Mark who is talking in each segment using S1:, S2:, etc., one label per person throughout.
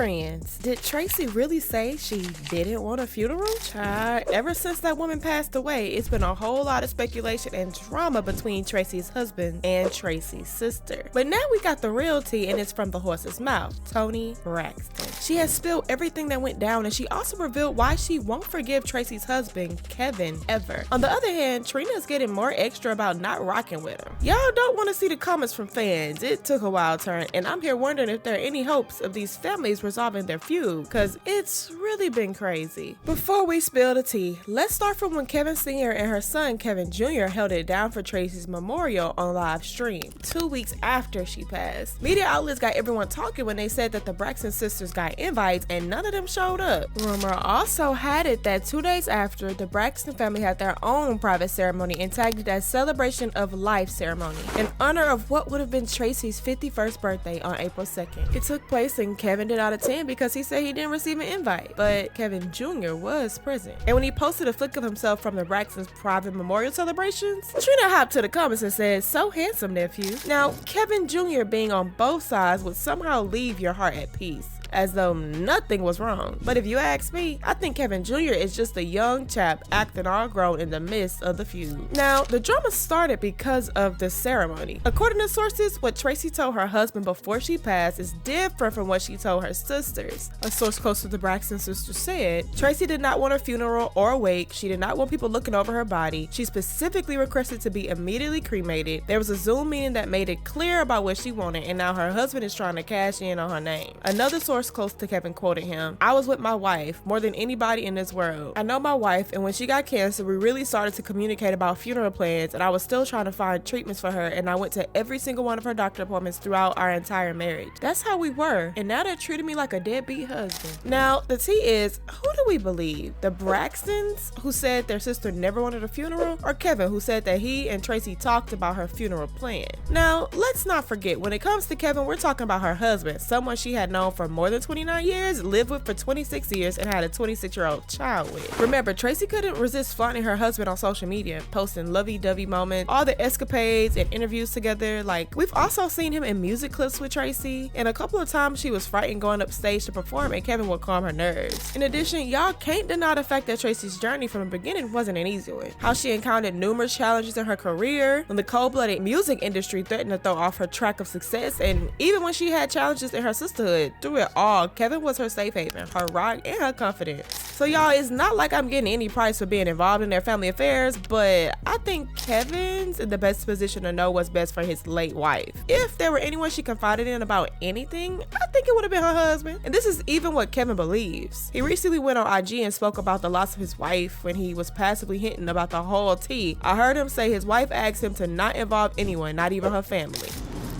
S1: friends, did Traci really say she didn't want a funeral? Child, ever since that woman passed away, it's been a whole lot of speculation and drama between Traci's husband and Traci's sister. But now we got the real tea, and it's from the horse's mouth, Toni Braxton. She has spilled everything that went down, and she also revealed why she won't forgive Traci's husband, Kevin, ever. On the other hand, Trina is getting more extra about not rocking with him. Y'all don't want to see the comments from fans. It took a wild turn, and I'm here wondering if there are any hopes of these families resolving their feud, because it's really been crazy. Before we spill the tea, let's start from when Kevin Sr. and her son Kevin Jr. held it down for Traci's memorial on live stream 2 weeks after she passed. Media outlets got everyone talking when they said that the Braxton sisters got invites and none of them showed up. Rumor also had it that 2 days after, the Braxton family had their own private ceremony and tagged it as Celebration of Life ceremony in honor of what would have been Traci's 51st birthday on April 2nd. It took place and Kevin did not attend because he said he didn't receive an invite, but Kevin Jr. was present. And when he posted a flick of himself from the Braxton's private memorial celebrations, Trina hopped to the comments and said, "So handsome, nephew." Now, Kevin Jr. being on both sides would somehow leave your heart at peace, as though nothing was wrong. But if you ask me, I think Kevin Jr. is just a young chap acting all grown in the midst of the feud. Now, the drama started because of the ceremony. According to sources, what Traci told her husband before she passed is different from what she told her sisters. A source close to the Braxton sisters said, Traci did not want a funeral or a wake. She did not want people looking over her body. She specifically requested to be immediately cremated. There was a Zoom meeting that made it clear about what she wanted, and now her husband is trying to cash in on her name. Another source close to Kevin quoted him, "I was with my wife more than anybody in this world. I know my wife, and when she got cancer, we really started to communicate about funeral plans, and I was still trying to find treatments for her, and I went to every single one of her doctor appointments throughout our entire marriage. That's how we were, and now they're treating me like a deadbeat husband." Now, the tea is, who do we believe? The Braxtons, who said their sister never wanted a funeral, or Kevin, who said that he and Traci talked about her funeral plan? Now, let's not forget, when it comes to Kevin, we're talking about her husband, someone she had known for more than 29 years, lived with for 26 years, and had a 26-year-old child with. Remember, Traci couldn't resist flaunting her husband on social media, posting lovey-dovey moments, all the escapades and interviews together. Like, we've also seen him in music clips with Traci, and a couple of times she was frightened going up stage to perform, and Kevin would calm her nerves. In addition, y'all can't deny the fact that Traci's journey from the beginning wasn't an easy one. How she encountered numerous challenges in her career, when the cold-blooded music industry threatened to throw off her track of success, and even when she had challenges in her sisterhood. Through it all, Kevin was her safe haven, her rock, and her confidence. So y'all, it's not like I'm getting any price for being involved in their family affairs, but I think Kevin's in the best position to know what's best for his late wife. If there were anyone she confided in about anything, I think it would have been her husband. And this is even what Kevin believes. He recently went on IG and spoke about the loss of his wife when he was passively hinting about the whole tea. I heard him say his wife asked him to not involve anyone, not even her family.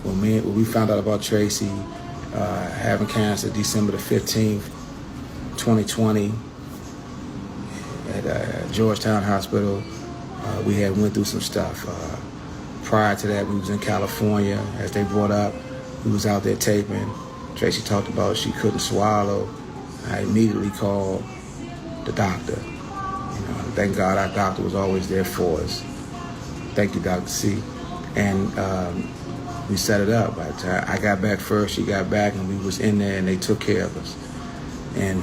S2: When we found out about Traci having cancer December the 15th, 2020 at Georgetown Hospital, we had went through some stuff. Prior to that, we was in California. As they brought up, we was out there taping. Traci talked about she couldn't swallow. I immediately called the doctor. Thank God our doctor was always there for us. Thank you, Dr. C. And we set it up. I got back first, she got back, and we was in there, and they took care of us. And,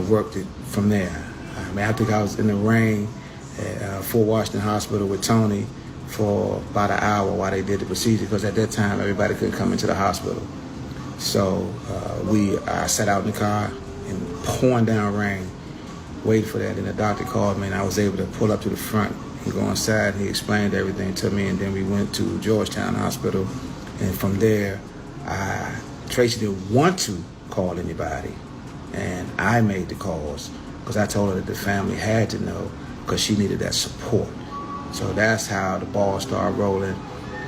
S2: worked it from there. I think I was in the rain at Fort Washington Hospital with Toni for about an hour while they did the procedure, because at that time, everybody couldn't come into the hospital. So I sat out in the car in pouring down rain, waited for that, and the doctor called me, and I was able to pull up to the front and go inside, and he explained everything to me, and then we went to Georgetown Hospital, and from there, Traci didn't want to call anybody, and I made the calls, because I told her that the family had to know, because she needed that support. So that's how the ball started rolling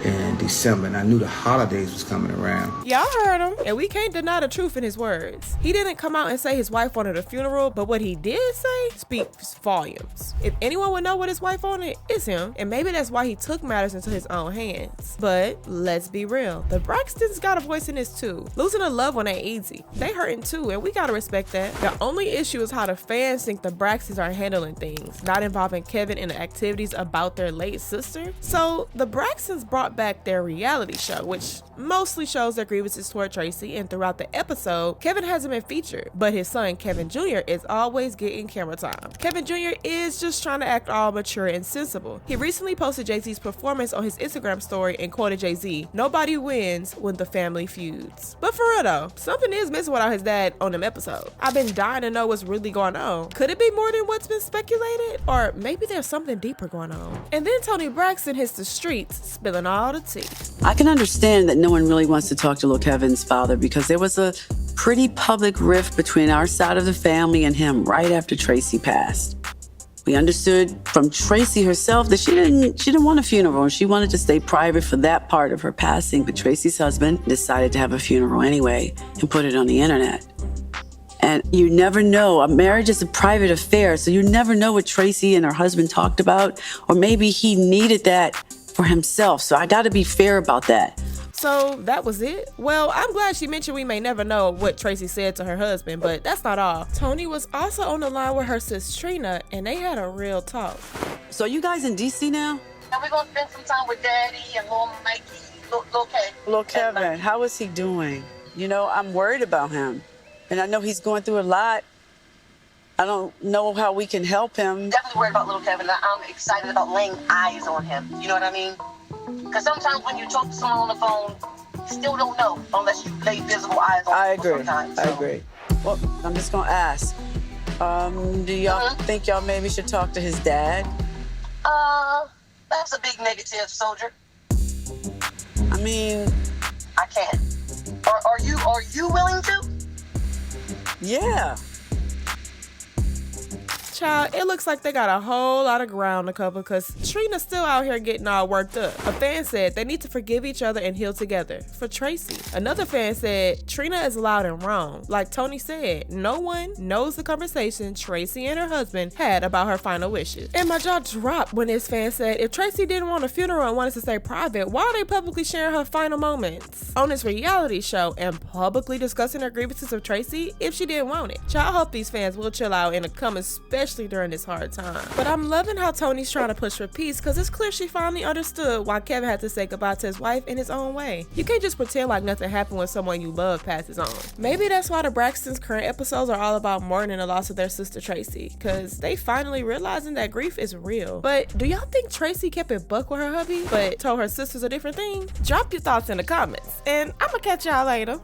S2: in December, and I knew the holidays was coming around.
S1: Y'all heard him, and we can't deny the truth in his words. He didn't come out and say his wife wanted a funeral, but what he did say speaks volumes. If anyone would know what his wife wanted, it's him, and maybe that's why he took matters into his own hands. But let's be real, the Braxtons got a voice in this too. Losing a loved one ain't easy. They hurting too, and we gotta respect that. The only issue is how the fans think the Braxtons are handling things, not involving Kevin in the activities about their late sister. So the Braxtons brought brought back their reality show, which mostly shows their grievances toward Traci, and throughout the episode, Kevin hasn't been featured, but his son Kevin Jr. is always getting camera time. Kevin Jr. is just trying to act all mature and sensible. He recently posted Jay-Z's performance on his Instagram story and quoted Jay-Z, "Nobody wins when the family feuds." But for real though, something is missing without his dad on them episodes. I've been dying to know what's really going on. Could it be more than what's been speculated? Or maybe there's something deeper going on? And then Toni Braxton hits the streets, spilling all the tea.
S3: I can understand that no one really wants to talk to little Kevin's father because there was a pretty public rift between our side of the family and him right after Traci passed. We understood from Traci herself that she didn't want a funeral and she wanted to stay private for that part of her passing, but Traci's husband decided to have a funeral anyway and put it on the internet. And you never know, a marriage is a private affair, so you never know what Traci and her husband talked about, or maybe he needed that for himself, so I gotta be fair about that.
S1: So that was it? Well, I'm glad she mentioned we may never know what Traci said to her husband, but that's not all. Toni was also on the line with her sis Trina, and they had a real talk.
S3: So you guys in DC now?
S4: And we're gonna spend some time with Daddy and little Mikey, little Kevin.
S3: Little Kevin, how is he doing? You know, I'm worried about him. And I know he's going through a lot. I don't know how we can help him.
S4: Definitely worried about little Kevin. I'm excited about laying eyes on him. You know what I mean? Because sometimes when you talk to someone on the phone, you still don't know unless you lay visible eyes on
S3: I
S4: people
S3: agree.
S4: sometimes.
S3: I agree. Well, I'm just gonna ask. Do y'all think y'all maybe should talk to his dad?
S4: That's a big negative, soldier.
S3: I mean,
S4: I can't. Are you willing to?
S3: Yeah.
S1: Child, it looks like they got a whole lot of ground to cover because Trina's still out here getting all worked up. A fan said they need to forgive each other and heal together for Traci. Another fan said Trina is loud and wrong. Like Toni said, no one knows the conversation Traci and her husband had about her final wishes. And my jaw dropped when this fan said if Traci didn't want a funeral and wanted to stay private, why are they publicly sharing her final moments on this reality show and publicly discussing her grievances of Traci if she didn't want it? Child, I hope these fans will chill out and come, especially during this hard time. But I'm loving how Toni's trying to push for peace because it's clear she finally understood why Kevin had to say goodbye to his wife in his own way. You can't just pretend like nothing happened when someone you love passes on. Maybe that's why the Braxtons' current episodes are all about mourning the loss of their sister Traci, because they finally realizing that grief is real. But do y'all think Traci kept it buck with her hubby but told her sisters a different thing? Drop your thoughts in the comments and I'ma catch y'all later.